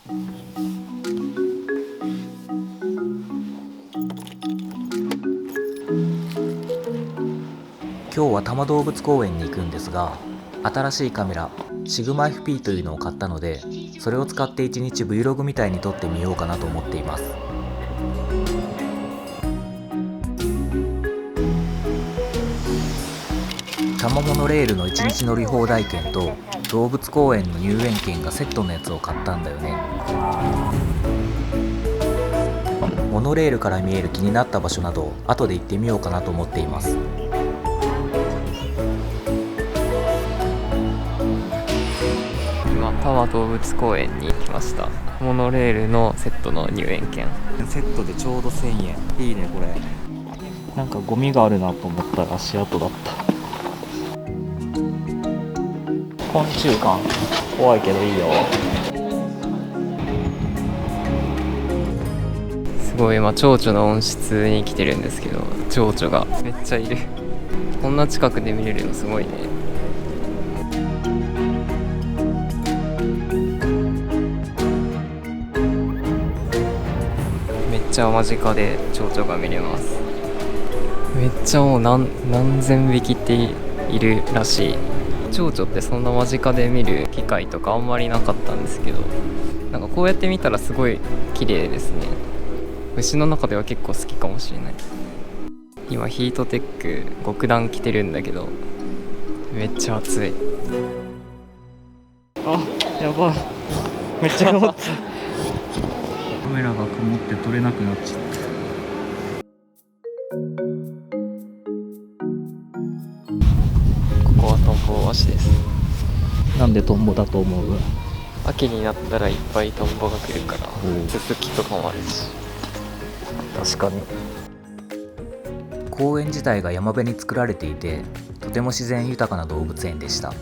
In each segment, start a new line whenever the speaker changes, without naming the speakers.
今日は多摩動物公園に行くんですが、新しいカメラシグマ FP というのを買ったので、それを使って1日 Vlog みたいに撮ってみようかなと思っています。多摩モノレールの1日乗り放題券と動物公園の入園券がセットのやつを買ったんだよね。モノレールから見える気になった場所など後で行ってみようかなと思っています。
今多摩動物公園に来ました。モノレールのセットの入園券、
セットでちょうど1000円。いいねこれ。なんかゴミがあるなと思ったら足跡だった。昆虫館怖いけどいいよ。
すごい今蝶々の温室に来てるんですけど、蝶々がめっちゃいる。こんな近くで見れるのすごいね。めっちゃ間近で蝶々が見れます。めっちゃもう何千匹っているらしい。蝶々ってそんな間近で見る機会とかあんまりなかったんですけど、なんかこうやって見たらすごい綺麗ですね。虫の中では結構好きかもしれない。今ヒートテック極暖着てるんだけどめっちゃ暑い。
あ、やばい。めっちゃ曇った。カメラが曇って撮れなくなっちゃった。
ここはトンボ橋です。
なんでトンボだと思う？
秋になったらいっぱいトンボが来るから、ススキとかもあるし。
確かに。公園自体が山辺に作られていて、とても自然豊かな動物園でした。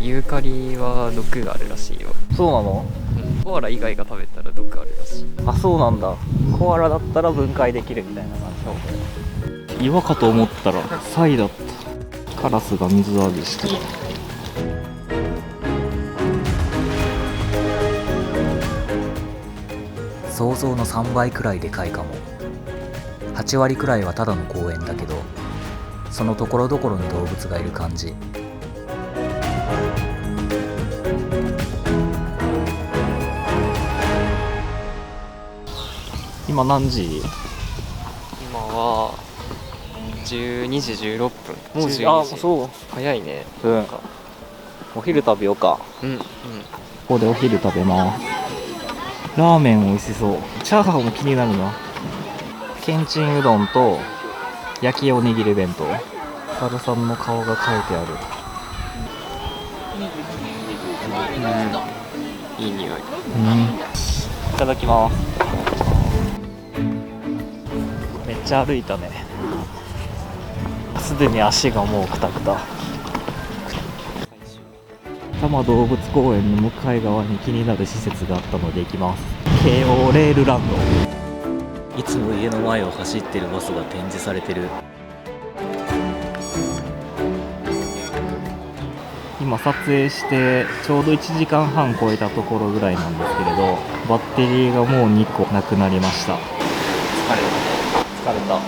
ユーカリは毒があるらしいよ。
そうなの？
コアラ以外が食べたら毒あるらしい。
あ、そうなんだ。コアラだったら分解できるみたいな感じ。岩かと思ったらサイだった。カラスが水浴びしてる。想像の3倍くらいでかいかも。8割くらいはただの公園だけど、そのところどころに動物がいる感じ。今何時？
今は12時16分。もう12時。
あ、そう。
早いね。
うん。お昼食べようか。
うんうん。
ここでお昼食べます。ラーメン美味しそう。チャーハンも気になるな。けんちんうどんと焼きおにぎり弁当。猿さんの顔が書いてある。
いい匂い。
いただきます。めっちゃ歩いたね。すでに足がもうクタクタ。多摩動物公園の向かい側に気になる施設があったので行きます。京王レールランド。いつも家の前を走ってるバスが展示されてる。今撮影してちょうど1時間半超えたところぐらいなんですけれど、バッテリーがもう2個なくなりました。疲れた。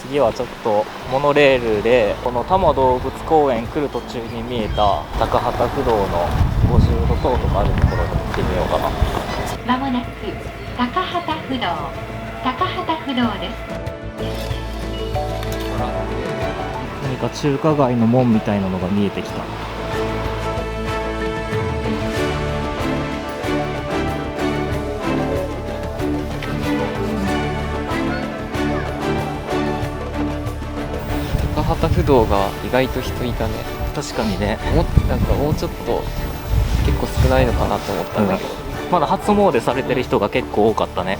次はちょっとモノレールでこの多摩動物公園来る途中に見えた高畑不動の50度灯とかあるところに行ってみようかな。
まもなく高畑不動です。
何か中華街の門みたいなのが見えてきた。
高畑不動が意外と人いたね。
確かにね。
なんかもうちょっと結構少ないのかなと思ったんだけど、
まだ初詣されてる人が結構多かったね。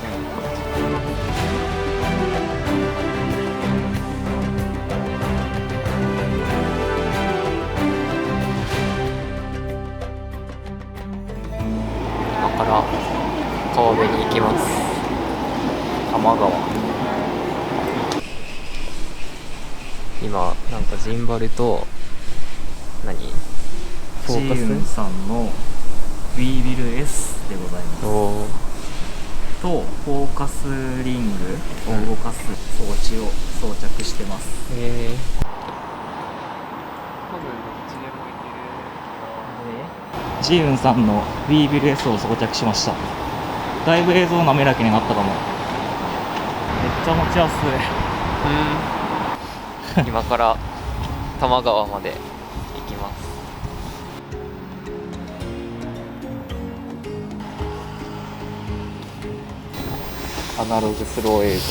今から川辺に行きます。
多摩川。
今なんかジンバルと何フォーカ
ジーン
ス
さんの We Will S でございます
お
と、フォーカスリングを動かす装置を装着してます。
多分どっちでもいける
ジーンさんの We Will S を装着しました。だいぶ映像滑らかになったかも。めっちゃ持ちやすい。
今から多摩川まで行きます。
アナログスロー映像。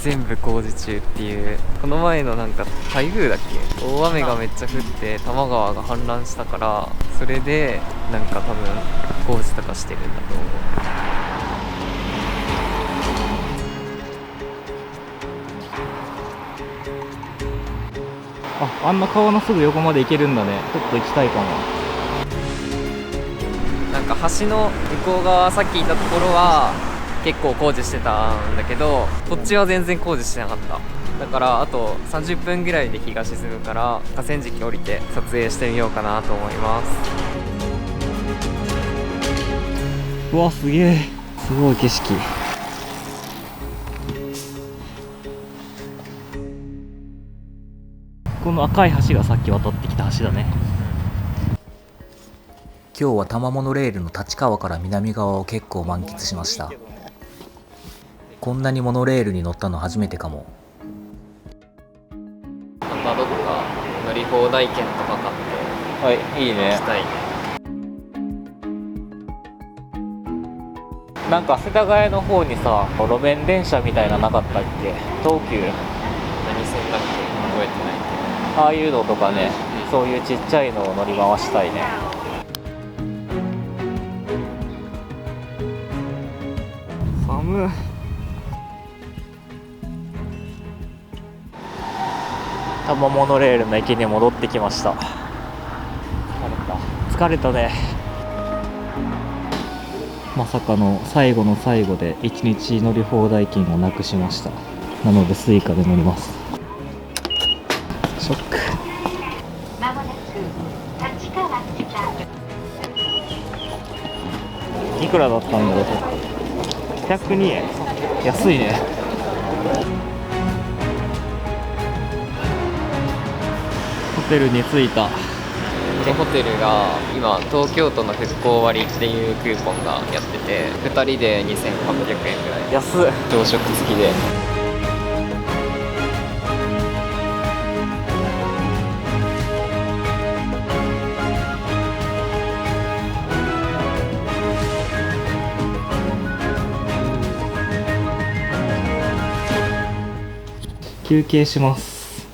全部工事中っていう。この前のなんか台風だっけ、大雨がめっちゃ降って多摩川が氾濫したから、それでなんか多分工事とかしてるんだと思う。
あんな川のすぐ横まで行けるんだね。ちょっと行きたいかも。
なんか橋の向こう側、さっきいたところは結構工事してたんだけど、こっちは全然工事してなかった。だからあと30分ぐらいで日が沈むから、河川敷降りて撮影してみようかなと思います。
うわ、すげえ。すごい景色。この赤い橋がさっき渡ってきた橋だね。
今日は多摩モノレールの立川から南側を結構満喫しました。こんなにモノレールに乗ったの初めてかも。
またどっか乗り放題券とか買って
はい、いいね
行き。たい。
なんか世田谷の方にさ、路面電車みたいななかったっけ？東急。
何線だっけ、覚えてないけ
ああいうのとかね、そういうちっちゃいのを乗り回したいね。寒い。多摩モノレールの駅に戻ってきました。疲れたね。まさかの最後の最後で1日乗り放題券をなくしました。なのでスイカで乗ります。ショック。
まもなく立川北。
いくらだったんだろう。102円。安いね。ホテルに着いた。
でホテルが今東京都の復興割っていうクーポンがやってて、2人で2800円ぐらい、
安い。
朝食付きで。
休憩します。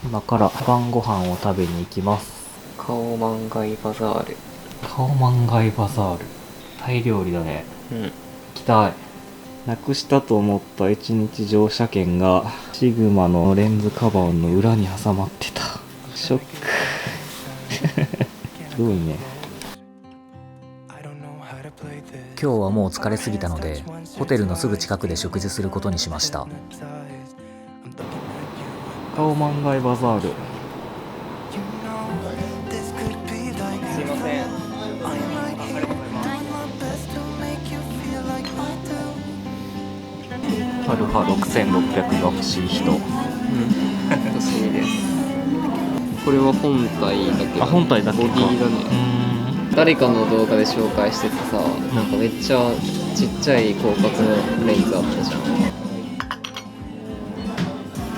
今から晩ご飯を食べに行きます。
カオマンガイバザール。
カオマンガイバザール。タイ料理だね。行きたい。なくしたと思った1日乗車券がシグマのレンズカバーの裏に挟まってた。ショック。すごいね。
今日はもう疲れすぎたので、ホテルのすぐ近くで食事することにしました。
カオマンガイバザール。
すいません。
アルファ6600が欲しい人。
欲しいです。これは本体だけど、
あ、本体だけか。
ボディだね。誰かの動画で紹介しててさ、なんかめっちゃちっちゃい広角のレンズあったじゃん。
こ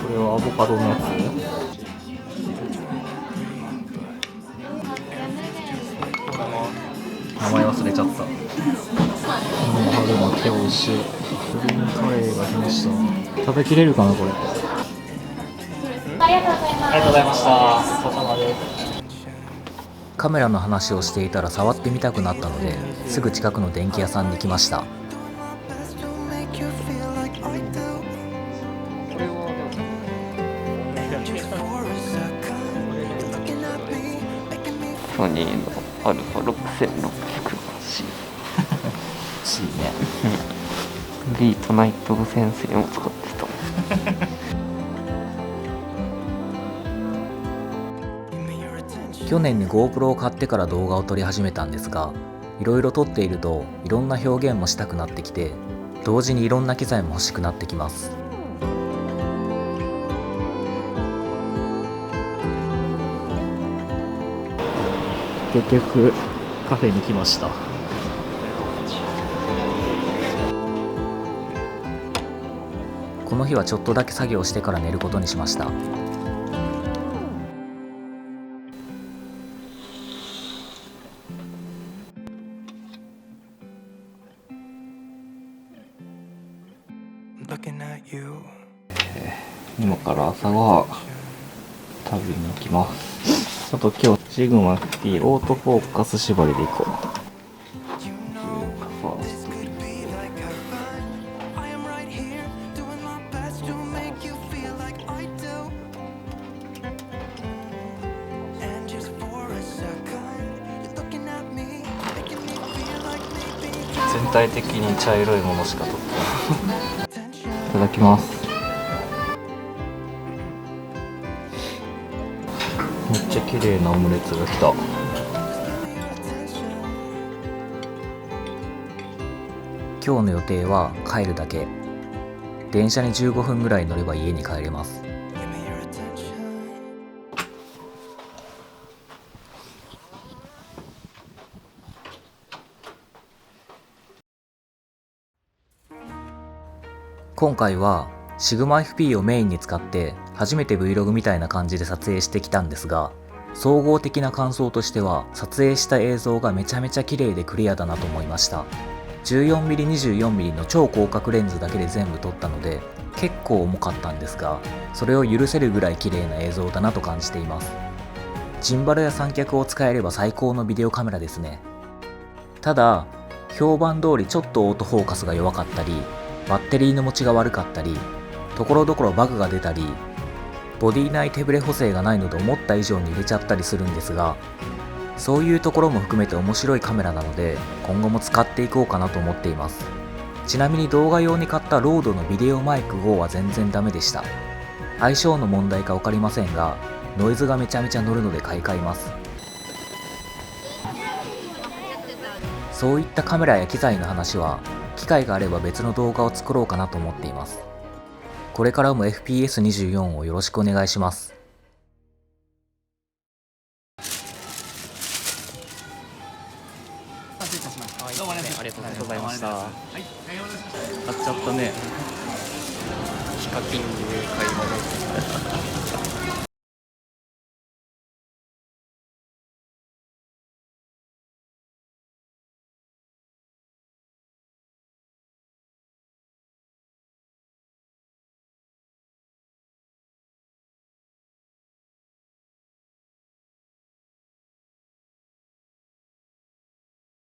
れはアボカドのやつ。名前忘れちゃった。春巻き美味しい。グリーンカレーが来ました。食べきれるかなこれ。
ありがとうございます。
ありがとうございました。お疲れ様です。
カメラの話をしていたら触ってみたくなったので、すぐ近くの電気屋さんに来ました。
ソニーのアルファ6600 C
いいね。
ビートナイト先生も使ってた。
去年に GoPro を買ってから動画を撮り始めたんですが、いろいろ撮っているといろんな表現もしたくなってきて、同時にいろんな機材も欲しくなってきます。
結局カフェに来ました。
この日はちょっとだけ作業してから寝ることにしました。
今から朝ごはん食べに行きます。あと今日シグマ FT オートフォーカス縛りで行こう。全体的に茶色いものしか取ってない。いただきます。めっちゃ綺麗なオムレツが来た。
今日の予定は帰るだけ。電車に15分ぐらい乗れば家に帰れます。今回はシグマ FP をメインに使って初めて Vlog みたいな感じで撮影してきたんですが、総合的な感想としては撮影した映像がめちゃめちゃ綺麗でクリアだなと思いました。14mm、24mm の超広角レンズだけで全部撮ったので結構重かったんですが、それを許せるぐらい綺麗な映像だなと感じています。ジンバルや三脚を使えれば最高のビデオカメラですね。ただ評判通りちょっとオートフォーカスが弱かったり、バッテリーの持ちが悪かったり、ところどころバグが出たり、ボディ内手ブレ補正がないので思った以上に入れちゃったりするんですが、そういうところも含めて面白いカメラなので今後も使っていこうかなと思っています。ちなみに動画用に買ったロードのビデオマイク5は全然ダメでした。相性の問題か分かりませんが、ノイズがめちゃめちゃ乗るので買い替えます。そういったカメラや機材の話は機会があれば別の動画を作ろうかなと思っています。これからも FPS24 をよろしくお願いします。
どうもありがとうございました。
買っちゃったね。
ヒカキンで買い物。